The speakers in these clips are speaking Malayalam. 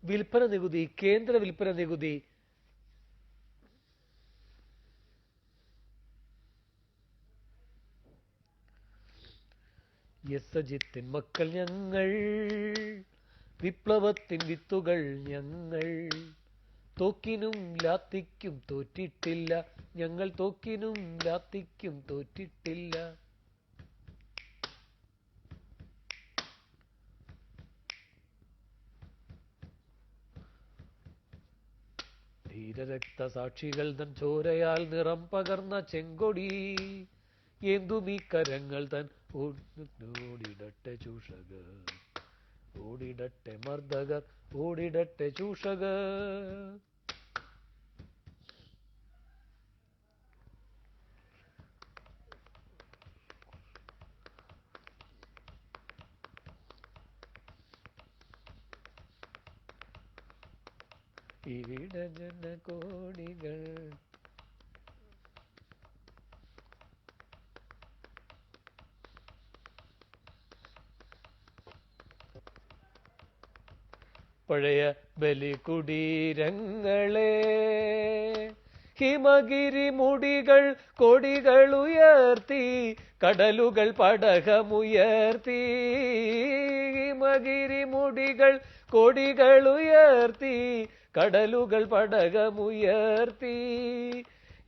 വിൽപ്പന നികുതി, കേന്ദ്ര വിൽപ്പന നികുതി, യസജിത്തിൻ മക്കൾ ഞങ്ങൾ, വിപ്ലവത്തിൻ വിത്തുകൾ ഞങ്ങൾ, തോക്കിനും ലാത്തിക്കും തോറ്റിട്ടില്ല, ഞങ്ങൾ തോക്കിനും ലാത്തിക്കും തോറ്റിട്ടില്ല. ധീരരക്തസാക്ഷികൾ തൻ ചോരയാൽ നിറം പകർന്ന ചെങ്കൊടി ഏന്തുമീ കരങ്ങൾ തൻ ഓടിടട്ടെ ചൂഷകർ, ഓടിടട്ടെ മർദ്ദകർ, ഓടിടട്ടെ ചൂഷകർ. ഇവിടെ ജനകോടികൾ പഴയ ബലികുടീരങ്ങളെ, ഹിമഗിരി മുടികൾ കൊടികളുയർത്തി, കടലുകൾ പടകമുയർത്തി. ഹിമഗിരി മുടികൾ കൊടികളുയർത്തി, കടലുകൾ പടകമുയർത്തി.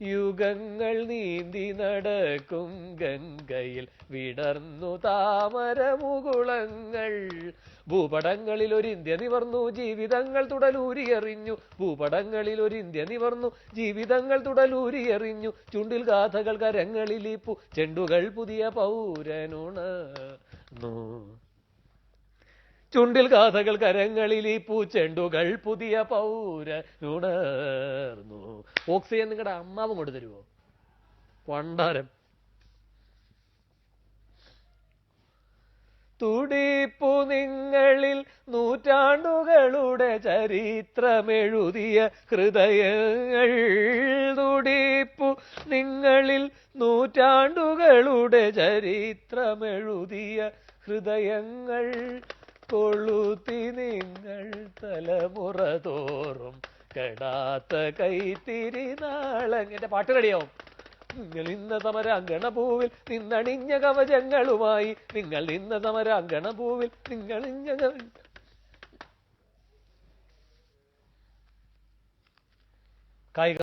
യുഗങ്ങൾ നീന്തി നടക്കും ഗംഗയിൽ വിടർന്നു താമരമുകുളങ്ങൾ. ഭൂപടങ്ങളിൽ ഒരു ഇന്ത്യ നിവർന്നു, ജീവിതങ്ങൾ തുടലൂരിയെറിഞ്ഞു. ഭൂപടങ്ങളിൽ ഒരു ഇന്ത്യ നിവർന്നു, ജീവിതങ്ങൾ തുടലൂരിയെറിഞ്ഞു. ചുണ്ടിൽ ഗാഥകൾ, കരങ്ങളിലിപ്പു ചെണ്ടുകൾ, പുതിയ പൗരനുണർന്നു. ചുണ്ടിൽ ഗാഥകൾ, കരങ്ങളിൽ ഈ പൂച്ചെണ്ടുകൾ, പുതിയ പൗരനുണർന്നു. ഓക്സിജൻ നിങ്ങളുടെ അമ്മാവും കൊണ്ട് തരുമോ? പണ്ടാരം. തുടിപ്പു നിങ്ങളിൽ നൂറ്റാണ്ടുകളുടെ ചരിത്രമെഴുതിയ ഹൃദയങ്ങൾ. തുടിപ്പു നിങ്ങളിൽ നൂറ്റാണ്ടുകളുടെ ചരിത്രമെഴുതിയ ഹൃദയങ്ങൾ. കൊളുത്തി നിങ്ങൾ തലമുറ തോറും കെടാത്ത കൈത്തിരി നാളങ്ങ. എന്റെ പാട്ട് റെഡിയാവും. നിങ്ങൾ ഇന്ന സമരാങ്കണഭൂവിൽ നിന്നണിഞ്ഞ കവചങ്ങളുമായി, നിങ്ങൾ ഇന്ന സമരാങ്കണഭൂവിൽ നിങ്ങളിഞ്ഞ കായിക